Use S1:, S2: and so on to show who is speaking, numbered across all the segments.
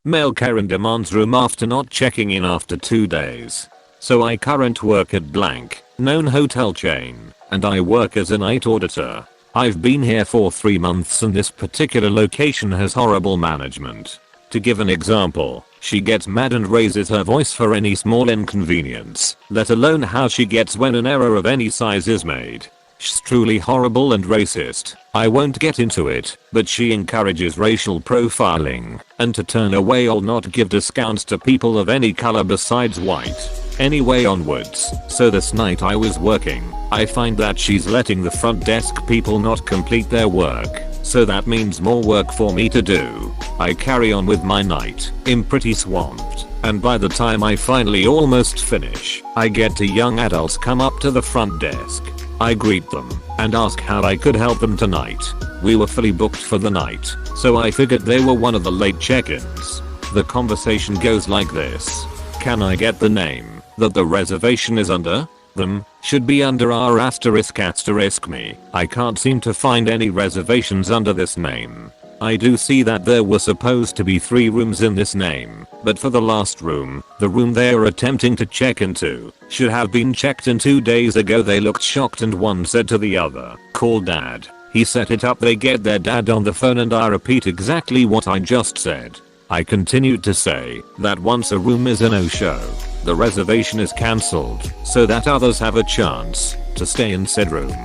S1: Male Karen demands room after not checking in after 2 days. So I current work at blank, known hotel chain, and I work as a night auditor. I've been here for 3 months and this particular location has horrible management. To give an example, she gets mad and raises her voice for any small inconvenience, let alone how she gets when an error of any size is made. She's truly horrible and racist. I won't get into it, but she encourages racial profiling, and to turn away or not give discounts to people of any color besides white. Anyway, onwards. So this night I was working. I find that she's letting the front desk people not complete their work. So that means more work for me to do. I carry on with my night. I'm pretty swamped. And by the time I finally almost finish, I get 2 young adults come up to the front desk. I greet them and ask how I could help them tonight. We were fully booked for the night, so I figured they were one of the late check-ins. The conversation goes like this. Can I get the name that the reservation is under? Them should be under R *** me. I can't seem to find any reservations under this name. I do see that there were supposed to be 3 rooms in this name, but for the last room, the room they are attempting to check into, should have been checked in 2 days ago. They looked shocked and one said to the other, "Call dad." He set it up. They get their dad on the phone and I repeat exactly what I just said. I continued to say that once a room is a no-show, the reservation is cancelled so that others have a chance to stay in said room.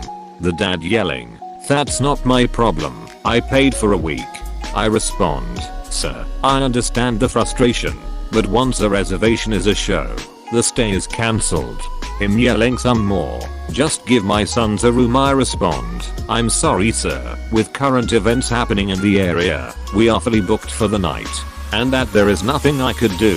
S1: The dad yelling, "That's not my problem. I paid for a week." I respond, "Sir, I understand the frustration, but once a reservation is a show, the stay is cancelled." Him yelling some more, "Just give my sons a room." I respond, "I'm sorry sir, with current events happening in the area, we are fully booked for the night, and that there is nothing I could do."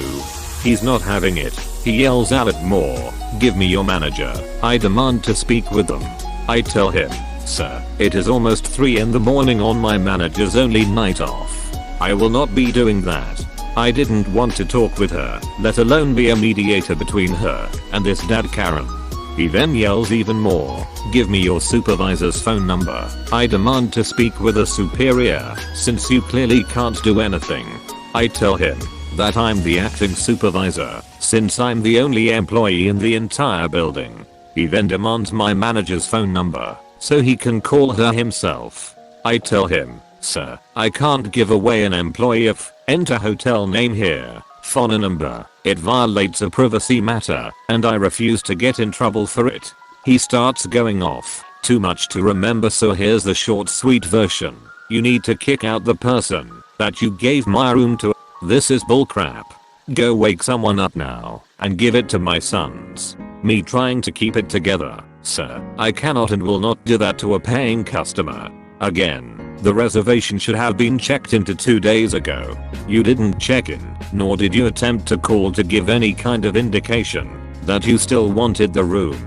S1: He's not having it. He yells out at more, "Give me your manager." I demand to speak with them. I tell him, "Sir, it is almost 3 in the morning on my manager's only night off. I will not be doing that." I didn't want to talk with her, let alone be a mediator between her and this dad Karen. He then yells even more, "Give me your supervisor's phone number." I demand to speak with a superior, since you clearly can't do anything. I tell him that I'm the acting supervisor, since I'm the only employee in the entire building. He then demands my manager's phone number, so he can call her himself. I tell him, "Sir, I can't give away an employee of enter hotel name here, phone number. It violates a privacy matter, and I refuse to get in trouble for it." He starts going off. Too much to remember, so here's the short sweet version. You need to kick out the person that you gave my room to. This is bullcrap. Go wake someone up now and give it to my sons. Me trying to keep it together. Sir, I cannot and will not do that to a paying customer. Again, the reservation should have been checked into 2 days ago. You didn't check in, nor did you attempt to call to give any kind of indication that you still wanted the room.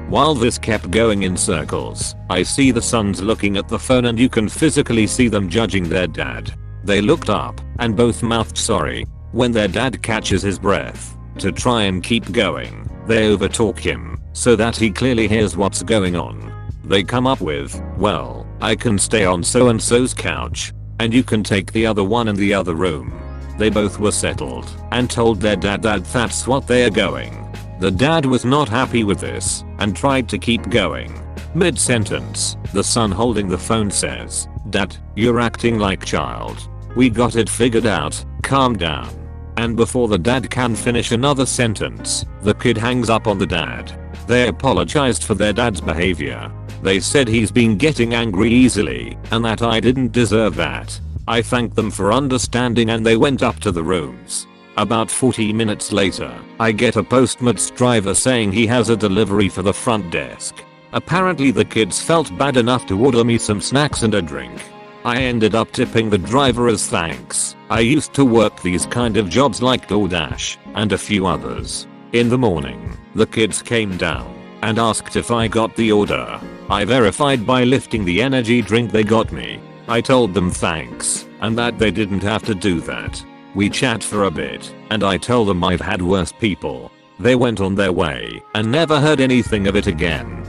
S1: While this kept going in circles, I see the sons looking at the phone and you can physically see them judging their dad. They looked up and both mouthed sorry. When their dad catches his breath to try and keep going, they overtalk him so that he clearly hears what's going on. They come up with, "Well, I can stay on so and so's couch, and you can take the other one in the other room." They both were settled and told their dad that that's what they are going. The dad was not happy with this and tried to keep going. Mid-sentence, the son holding the phone says, "Dad, you're acting like child. We got it figured out, calm down." And before the dad can finish another sentence, the kid hangs up on the dad. They apologized for their dad's behavior. They said he's been getting angry easily and that I didn't deserve that. I thanked them for understanding and they went up to the rooms. About 40 minutes later, I get a Postmates driver saying he has a delivery for the front desk. Apparently the kids felt bad enough to order me some snacks and a drink. I ended up tipping the driver as thanks. I used to work these kind of jobs like DoorDash and a few others. In the morning, the kids came down and asked if I got the order. I verified by lifting the energy drink they got me. I told them thanks and that they didn't have to do that. We chat for a bit and I tell them I've had worse people. They went on their way and never heard anything of it again.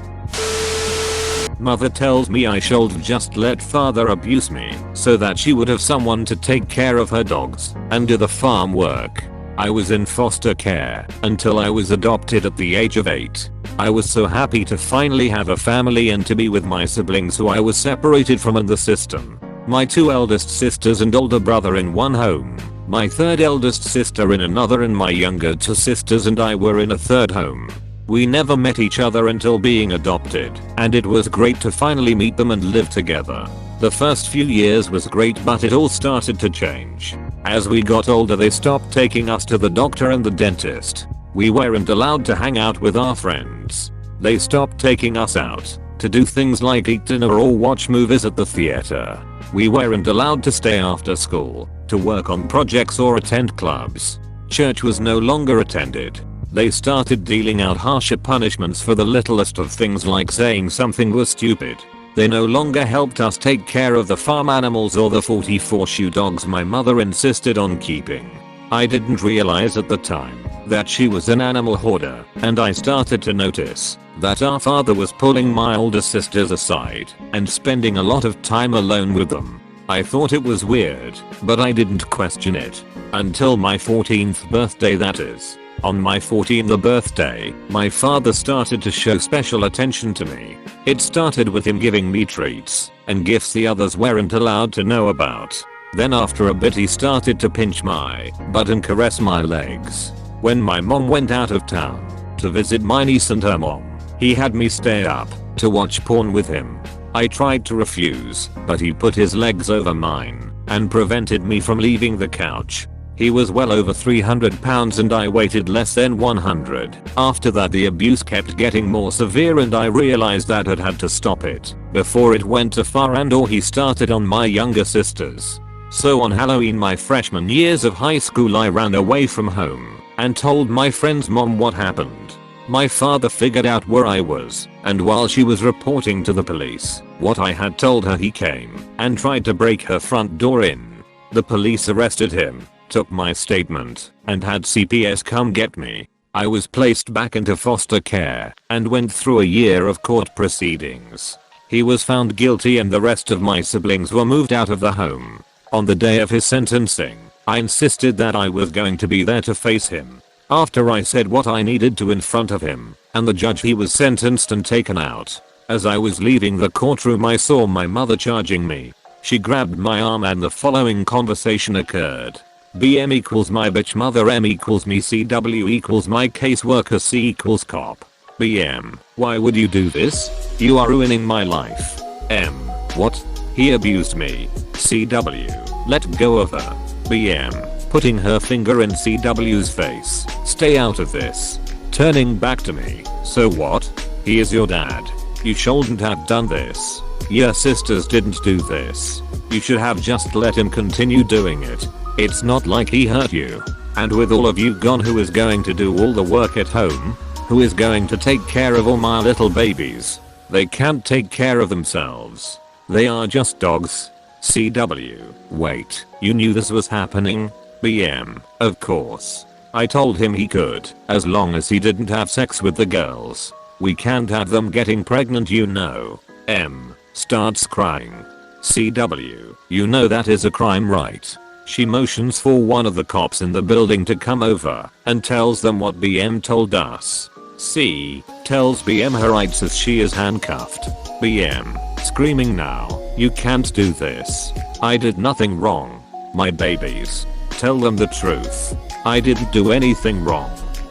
S1: Mother tells me I should just let father abuse me so that she would have someone to take care of her dogs and do the farm work. I was in foster care until I was adopted at the age of 8. I was so happy to finally have a family and to be with my siblings who I was separated from in the system. My 2 eldest sisters and older brother in one home, my 3rd eldest sister in another, and my younger 2 sisters and I were in a 3rd home. We never met each other until being adopted, and it was great to finally meet them and live together. The first few years was great, but it all started to change. As we got older, they stopped taking us to the doctor and the dentist. We weren't allowed to hang out with our friends. They stopped taking us out to do things like eat dinner or watch movies at the theater. We weren't allowed to stay after school to work on projects or attend clubs. Church was no longer attended. They started dealing out harsher punishments for the littlest of things, like saying something was stupid. They no longer helped us take care of the farm animals or the 44 shoe dogs my mother insisted on keeping. I didn't realize at the time that she was an animal hoarder, and I started to notice that our father was pulling my older sisters aside and spending a lot of time alone with them. I thought it was weird, but I didn't question it until my 14th birthday, that is. On my 14th birthday, my father started to show special attention to me. It started with him giving me treats and gifts the others weren't allowed to know about. Then after a bit he started to pinch my butt and caress my legs. When my mom went out of town to visit my niece and her mom, he had me stay up to watch porn with him. I tried to refuse, but he put his legs over mine and prevented me from leaving the couch. He was well over 300 pounds and I weighted less than 100. After that the abuse kept getting more severe and I realized that I had to stop it before it went too far, and or he started on my younger sisters. So on Halloween my freshman years of high school, I ran away from home and told my friend's mom what happened. My father figured out where I was, and while she was reporting to the police what I had told her, he came and tried to break her front door in. The police arrested him, took my statement, and had CPS come get me. I was placed back into foster care and went through a year of court proceedings. He was found guilty and the rest of my siblings were moved out of the home. On the day of his sentencing, I insisted that I was going to be there to face him. After I said what I needed to in front of him and the judge, he was sentenced and taken out. As I was leaving the courtroom I saw my mother charging me. She grabbed my arm and the following conversation occurred. BM equals my bitch mother, M equals me, CW equals my caseworker, C equals cop. BM, why would you do this? You are ruining my life. M, what? He abused me. CW, let go of her. BM, putting her finger in CW's face. Stay out of this. Turning back to me. So what? He is your dad. You shouldn't have done this. Your sisters didn't do this. You should have just let him continue doing it. It's not like he hurt you. And with all of you gone, who is going to do all the work at home? Who is going to take care of all my little babies? They can't take care of themselves. They are just dogs. CW, wait, you knew this was happening? BM, of course. I told him he could, as long as he didn't have sex with the girls. We can't have them getting pregnant, you know. M, starts crying. CW, you know that is a crime, right? She motions for one of the cops in the building to come over and tells them what BM told us. C tells BM her rights as she is handcuffed. BM, screaming now, you can't do this. I did nothing wrong. My babies. Tell them the truth. I didn't do anything wrong.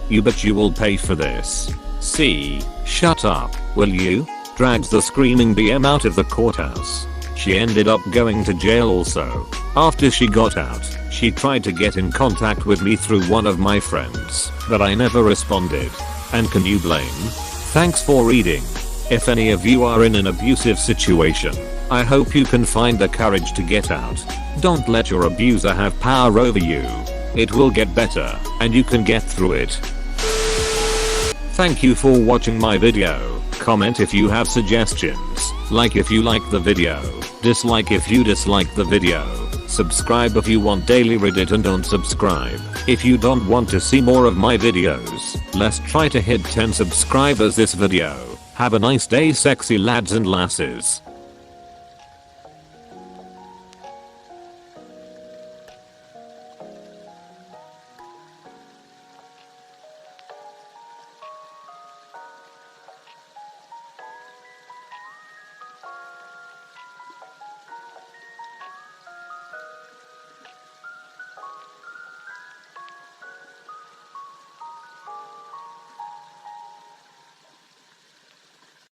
S1: You bet you will pay for this. C, shut up, will you? Drags the screaming BM out of the courthouse. She ended up going to jail also. After she got out, she tried to get in contact with me through one of my friends, but I never responded. And can you blame? Thanks for reading. If any of you are in an abusive situation, I hope you can find the courage to get out. Don't let your abuser have power over you. It will get better, and you can get through it. Thank you for watching my video. Comment if you have suggestions, like if you like the video, dislike if you dislike the video, subscribe if you want daily Reddit, and don't subscribe if you don't want to see more of my videos. Let's try to hit 10 subscribers this video. Have a nice day, sexy lads and lasses.